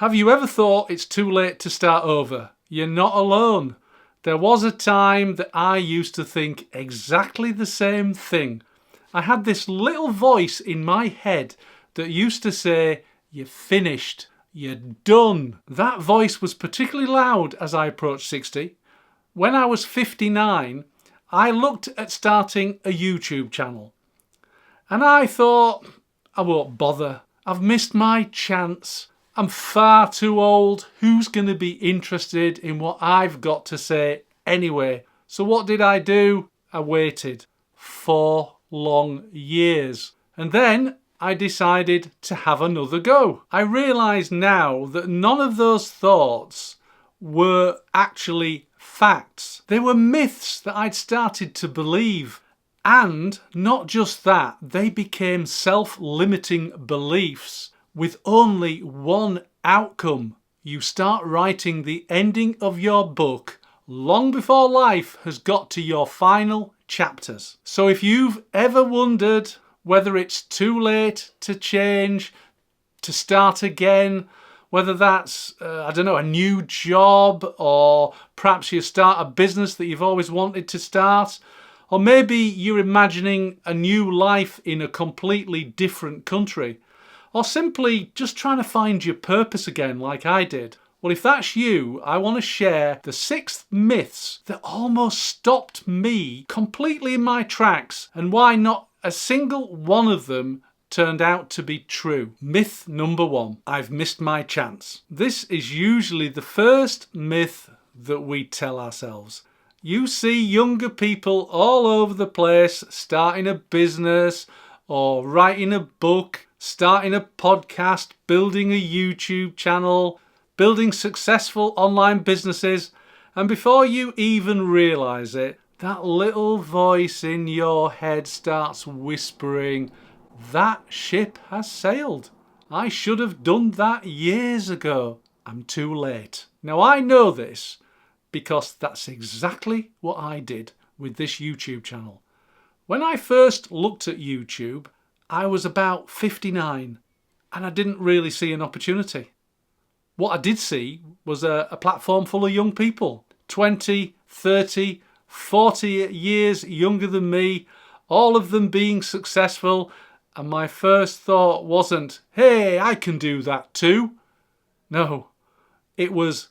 Have you ever thought it's too late to start over? You're not alone. There was a time that I used to think exactly the same thing. I had this little voice in my head that used to say, "You're finished. You're done." That voice was particularly loud as I approached 60. When I was 59, I looked at starting a YouTube channel. And I thought, I won't bother. I've missed my chance. I'm far too old. Who's going to be interested in what I've got to say anyway? So what did I do? I waited 4 long years. And then I decided to have another go. I realise now that none of those thoughts were actually facts. They were myths that I'd started to believe. And not just that, they became self-limiting beliefs with only one outcome. You start writing the ending of your book long before life has got to your final chapters. So if you've ever wondered whether it's too late to change, to start again, whether that's, a new job, or perhaps you start a business that you've always wanted to start, or maybe you're imagining a new life in a completely different country, or simply just trying to find your purpose again like I did. Well, if that's you, I want to share the 6 myths that almost stopped me completely in my tracks, and why not a single one of them turned out to be true. Myth number 1, I've missed my chance. This is usually the first myth that we tell ourselves. You see younger people all over the place starting a business or writing a book, starting a podcast, building a YouTube channel, building successful online businesses, and before you even realise it, that little voice in your head starts whispering, "That ship has sailed. I should have done that years ago. I'm too late." Now I know this because that's exactly what I did with this YouTube channel. When I first looked at YouTube, I was about 59 and I didn't really see an opportunity. What I did see was a platform full of young people, 20, 30, 40 years younger than me, all of them being successful, and my first thought wasn't, "Hey, I can do that too." No, it was,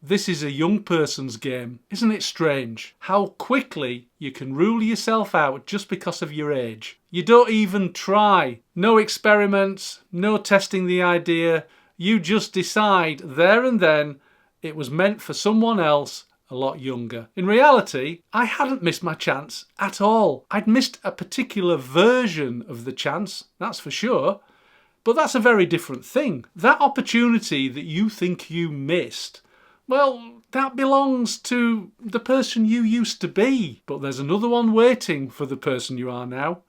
this is a young person's game. Isn't it strange how quickly you can rule yourself out just because of your age? You don't even try. No experiments, no testing the idea. You just decide there and then it was meant for someone else a lot younger. In reality, I hadn't missed my chance at all. I'd missed a particular version of the chance, that's for sure. But that's a very different thing. That opportunity that you think you missed, well, that belongs to the person you used to be. But there's another one waiting for the person you are now.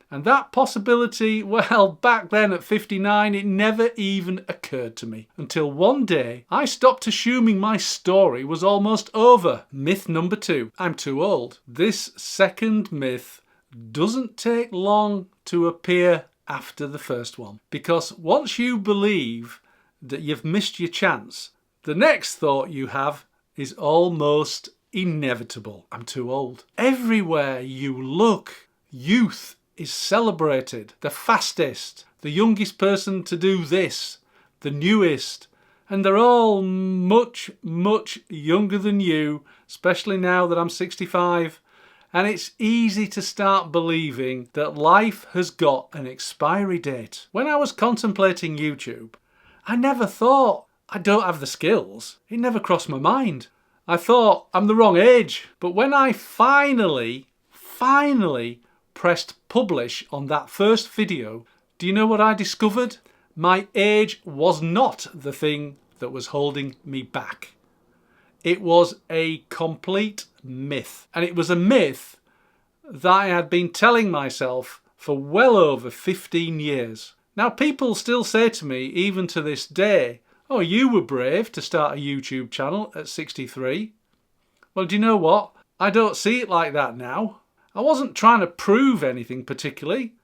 And that possibility, well, back then at 59, it never even occurred to me. Until one day, I stopped assuming my story was almost over. Myth number 2, I'm too old. This second myth doesn't take long to appear after the first one. Because once you believe that you've missed your chance, the next thought you have is almost inevitable. I'm too old. Everywhere you look, youth is celebrated. The fastest, the youngest person to do this, the newest, and they're all much, much younger than you, especially now that I'm 65. And it's easy to start believing that life has got an expiry date. When I was contemplating YouTube, I never thought, I don't have the skills. It never crossed my mind. I thought, I'm the wrong age. But when I finally pressed publish on that first video, do you know what I discovered? My age was not the thing that was holding me back. It was a complete myth. And it was a myth that I had been telling myself for well over 15 years. Now, people still say to me, even to this day, "Oh, you were brave to start a YouTube channel at 63. Well, do you know what? I don't see it like that now. I wasn't trying to prove anything particularly.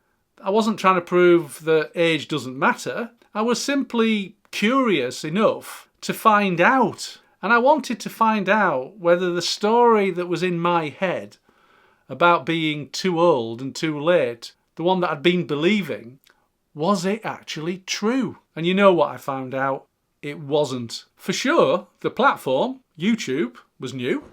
I wasn't trying to prove that age doesn't matter. I was simply curious enough to find out. And I wanted to find out whether the story that was in my head about being too old and too late, the one that I'd been believing, was it actually true? And you know what I found out? It wasn't. For sure, the platform, YouTube, was new,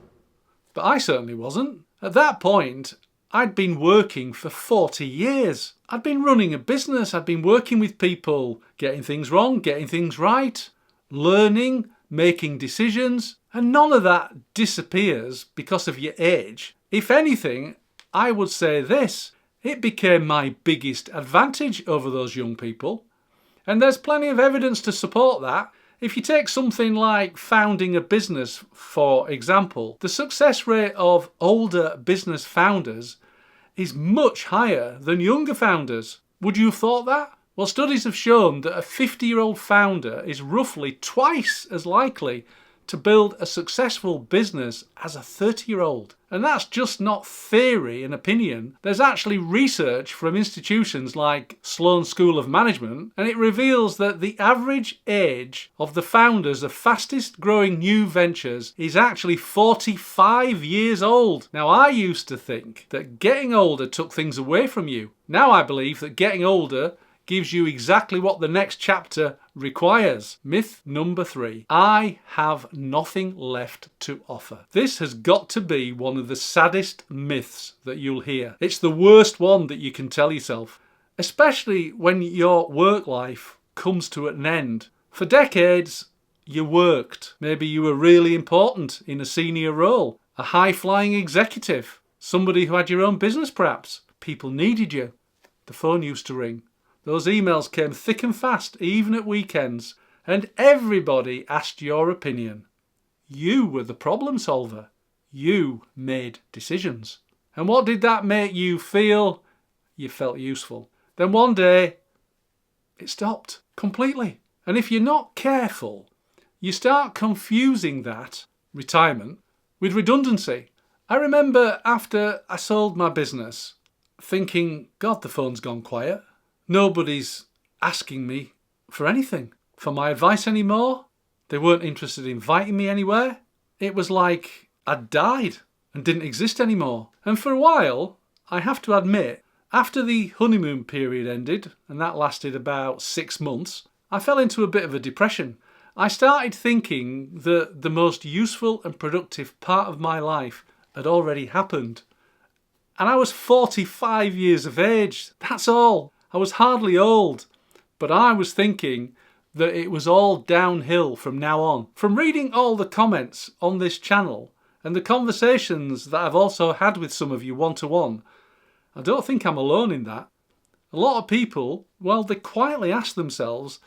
but I certainly wasn't. At that point, I'd been working for 40 years. I'd been running a business, I'd been working with people, getting things wrong, getting things right, learning, making decisions, and none of that disappears because of your age. If anything, I would say this: it became my biggest advantage over those young people. And there's plenty of evidence to support that. If you take something like founding a business, for example, the success rate of older business founders is much higher than younger founders. Would you have thought that? Well, studies have shown that a 50-year-old founder is roughly twice as likely to build a successful business as a 30-year-old. And that's just not theory and opinion. There's actually research from institutions like Sloan School of Management, and it reveals that the average age of the founders of fastest growing new ventures is actually 45 years old. Now, I used to think that getting older took things away from you. Now I believe that getting older gives you exactly what the next chapter requires. Myth number 3. I have nothing left to offer. This has got to be one of the saddest myths that you'll hear. It's the worst one that you can tell yourself, especially when your work life comes to an end. For decades, you worked. Maybe you were really important in a senior role, a high-flying executive, somebody who had your own business perhaps. People needed you. The phone used to ring. Those emails came thick and fast, even at weekends, and everybody asked your opinion. You were the problem solver. You made decisions. And what did that make you feel? You felt useful. Then one day, it stopped completely. And if you're not careful, you start confusing that, retirement, with redundancy. I remember after I sold my business, thinking, God, the phone's gone quiet. Nobody's asking me for anything, for my advice anymore. They weren't interested in inviting me anywhere. It was like I'd died and didn't exist anymore. And for a while, I have to admit, after the honeymoon period ended, and that lasted about 6 months, I fell into a bit of a depression. I started thinking that the most useful and productive part of my life had already happened. And I was 45 years of age, that's all. I was hardly old, but I was thinking that it was all downhill from now on. From reading all the comments on this channel and the conversations that I've also had with some of you one-to-one, I don't think I'm alone in that. A lot of people, well, they quietly ask themselves,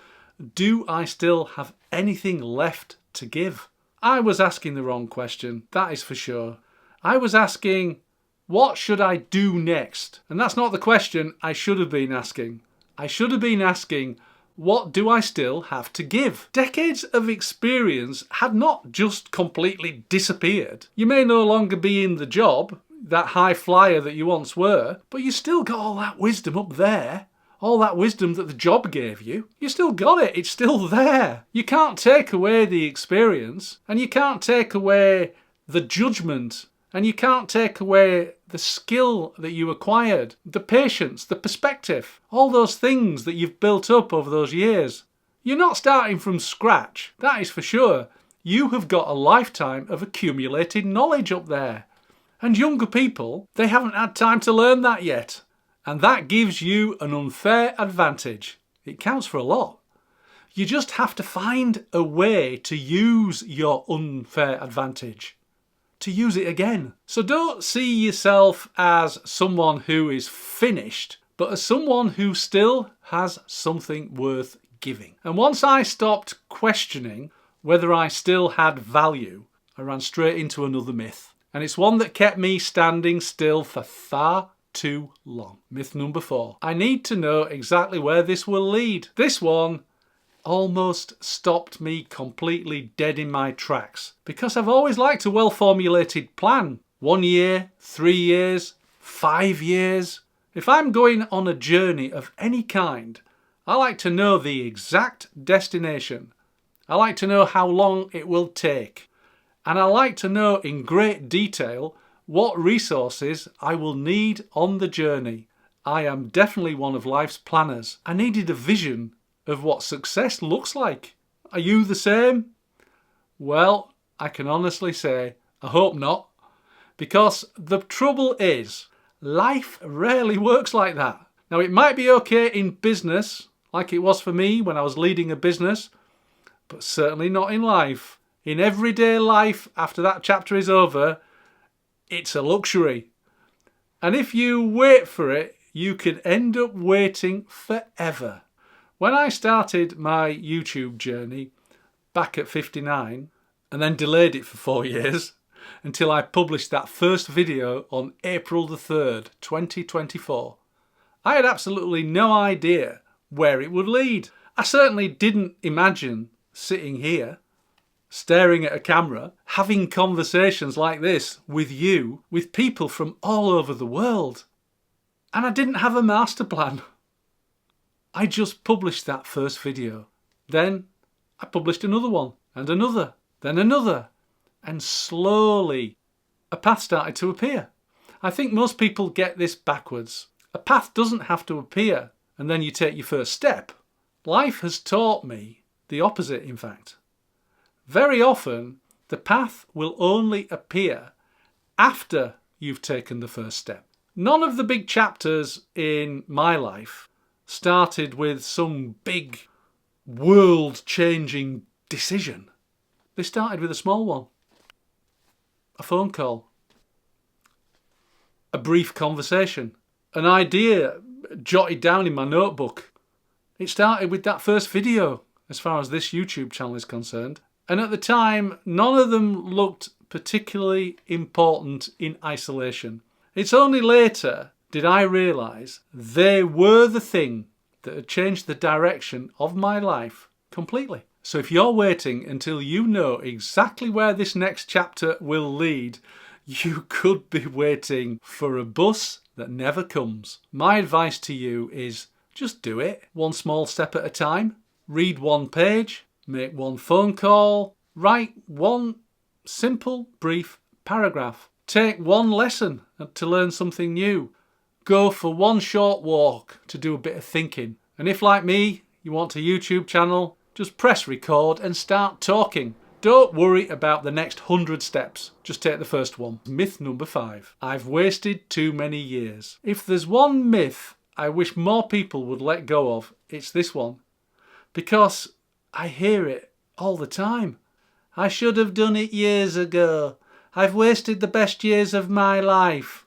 do I still have anything left to give? I was asking the wrong question, that is for sure. I was asking, what should I do next? And that's not the question I should have been asking. I should have been asking, what do I still have to give? Decades of experience had not just completely disappeared. You may no longer be in the job, that high flyer that you once were, but you still got all that wisdom up there. All that wisdom that the job gave you. You still got it. It's still there. You can't take away the experience, and you can't take away the judgment, and you can't take away the skill that you acquired, the patience, the perspective, all those things that you've built up over those years. You're not starting from scratch, that is for sure. You have got a lifetime of accumulated knowledge up there. And younger people, they haven't had time to learn that yet. And that gives you an unfair advantage. It counts for a lot. You just have to find a way to use your unfair advantage. To use it again. So don't see yourself as someone who is finished, but as someone who still has something worth giving. And once I stopped questioning whether I still had value, I ran straight into another myth. And it's one that kept me standing still for far too long. Myth number 4. I need to know exactly where this will lead. This one almost stopped me completely dead in my tracks because I've always liked a well-formulated plan. 1 year, 3 years, 5 years. If I'm going on a journey of any kind, I like to know the exact destination. I like to know how long it will take. And I like to know in great detail what resources I will need on the journey. I am definitely one of life's planners. I needed a vision of what success looks like. Are you the same? Well, I can honestly say, I hope not. Because the trouble is, life rarely works like that. Now, it might be okay in business, like it was for me when I was leading a business, but certainly not in life. In everyday life, after that chapter is over, it's a luxury. And if you wait for it, you can end up waiting forever. When I started my YouTube journey back at 59, and then delayed it for 4 years, until I published that first video on April the 3rd, 2024, I had absolutely no idea where it would lead. I certainly didn't imagine sitting here, staring at a camera, having conversations like this with you, with people from all over the world. And I didn't have a master plan. I just published that first video. Then I published another one, and another, then another. And slowly a path started to appear. I think most people get this backwards. A path doesn't have to appear and then you take your first step. Life has taught me the opposite, in fact. Very often the path will only appear after you've taken the first step. None of the big chapters in my life started with some big world-changing decision. They started with a small one. A phone call. A brief conversation. An idea jotted down in my notebook. It started with that first video, as far as this YouTube channel is concerned. And at the time, none of them looked particularly important in isolation. It's only later did I realise they were the thing that had changed the direction of my life completely. So if you're waiting until you know exactly where this next chapter will lead, you could be waiting for a bus that never comes. My advice to you is just do it, one small step at a time. Read one page, make one phone call, write one simple, brief paragraph. Take one lesson to learn something new. Go for one short walk to do a bit of thinking. And if, like me, you want a YouTube channel, just press record and start talking. Don't worry about the next 100 steps. Just take the first one. Myth number 5. I've wasted too many years. If there's one myth I wish more people would let go of, it's this one. Because I hear it all the time. I should have done it years ago. I've wasted the best years of my life.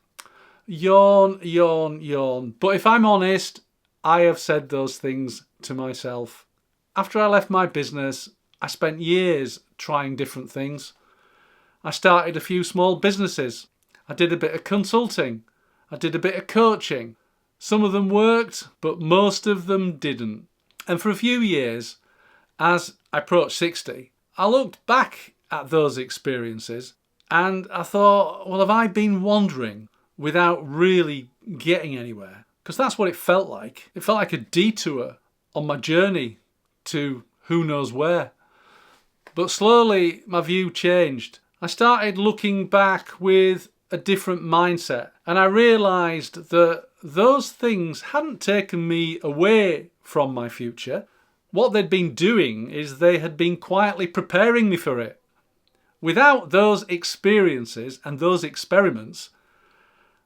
Yawn, yawn, yawn. But if I'm honest, I have said those things to myself. After I left my business, I spent years trying different things. I started a few small businesses. I did a bit of consulting. I did a bit of coaching. Some of them worked, but most of them didn't. And for a few years, as I approached 60, I looked back at those experiences and I thought, well, have I been wandering without really getting anywhere? Because that's what it felt like. It felt like a detour on my journey to who knows where. But slowly my view changed. I started looking back with a different mindset, and I realised that those things hadn't taken me away from my future. What they'd been doing is they had been quietly preparing me for it. Without those experiences and those experiments,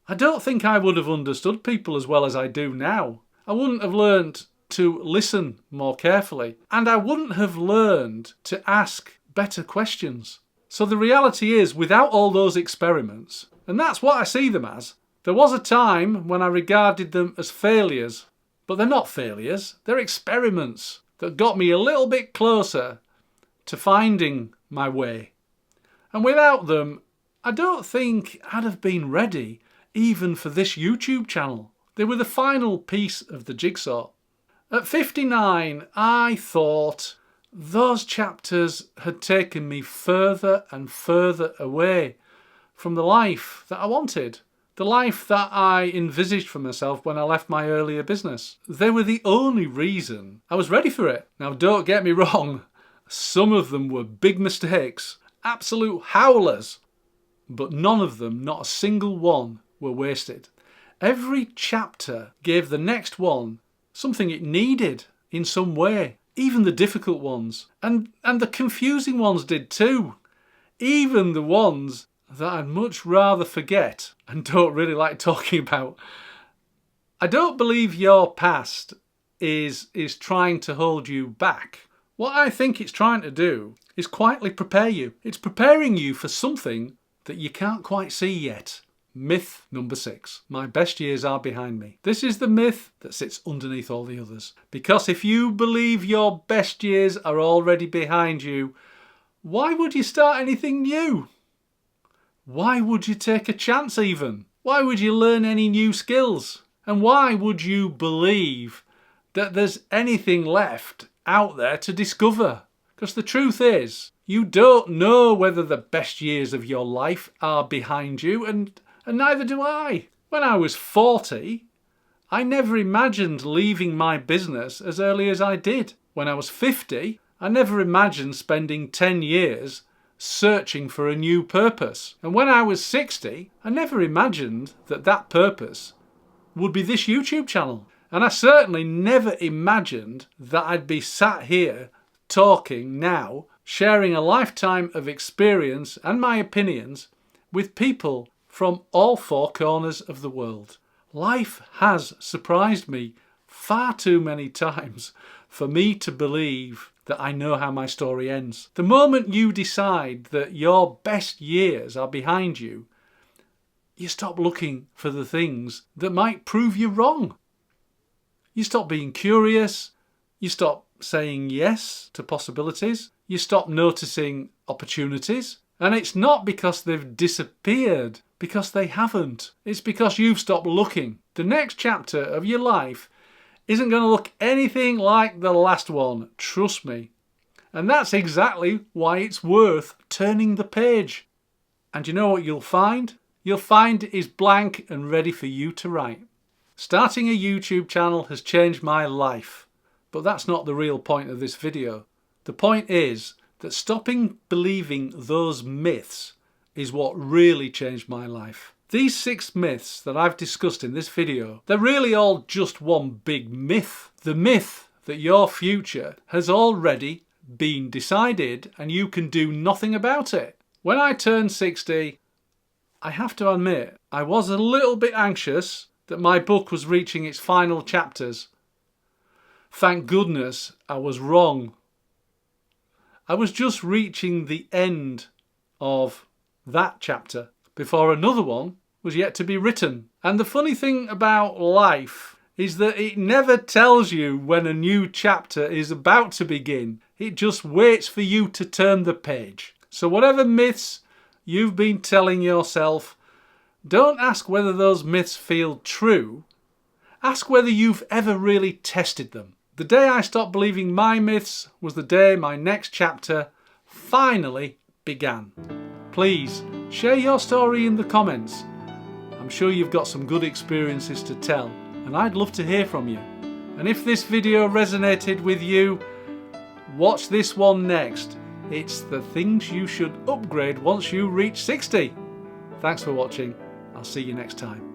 I don't think I would have understood people as well as I do now. I wouldn't have learned to listen more carefully, and I wouldn't have learned to ask better questions. So the reality is, without all those experiments, and that's what I see them as, there was a time when I regarded them as failures, but they're not failures, they're experiments that got me a little bit closer to finding my way. And without them, I don't think I'd have been ready even for this YouTube channel. They were the final piece of the jigsaw. At 59, I thought those chapters had taken me further and further away from the life that I wanted, The life that I envisaged for myself when I left my earlier business. They were the only reason I was ready for it. Now, don't get me wrong, some of them were big mistakes, absolute howlers, but none of them, not a single one, were wasted. Every chapter gave the next one something it needed in some way, even the difficult ones. And the confusing ones did too. Even the ones that I'd much rather forget and don't really like talking about. I don't believe your past is trying to hold you back. What I think it's trying to do is quietly prepare you. It's preparing you for something that you can't quite see yet. Myth number 6. My best years are behind me. This is the myth that sits underneath all the others. Because if you believe your best years are already behind you, why would you start anything new? Why would you take a chance even? Why would you learn any new skills? And why would you believe that there's anything left out there to discover? Because the truth is, you don't know whether the best years of your life are behind you, and neither do I. When I was 40, I never imagined leaving my business as early as I did. When I was 50, I never imagined spending 10 years searching for a new purpose. And when I was 60, I never imagined that that purpose would be this YouTube channel. And I certainly never imagined that I'd be sat here talking now, sharing a lifetime of experience and my opinions with people from all 4 corners of the world. Life has surprised me far too many times for me to believe that I know how my story ends. The moment you decide that your best years are behind you, you stop looking for the things that might prove you wrong. You stop being curious, you stop saying yes to possibilities, you stop noticing opportunities, and it's not because they've disappeared, because they haven't. It's because you've stopped looking. The next chapter of your life isn't going to look anything like the last one, trust me. And that's exactly why it's worth turning the page. And you know what you'll find? You'll find it is blank and ready for you to write. Starting a YouTube channel has changed my life, but that's not the real point of this video. The point is that stopping believing those myths is what really changed my life. These 6 myths that I've discussed in this video, they're really all just one big myth. The myth that your future has already been decided and you can do nothing about it. When I turned 60, I have to admit, I was a little bit anxious that my book was reaching its final chapters. Thank goodness I was wrong. I was just reaching the end of that chapter before another one was yet to be written. And the funny thing about life is that it never tells you when a new chapter is about to begin. It just waits for you to turn the page. So whatever myths you've been telling yourself, don't ask whether those myths feel true. Ask whether you've ever really tested them. The day I stopped believing my myths was the day my next chapter finally began. Please share your story in the comments. I'm sure you've got some good experiences to tell, and I'd love to hear from you. And if this video resonated with you, watch this one next. It's the things you should upgrade once you reach 60. Thanks for watching. I'll see you next time.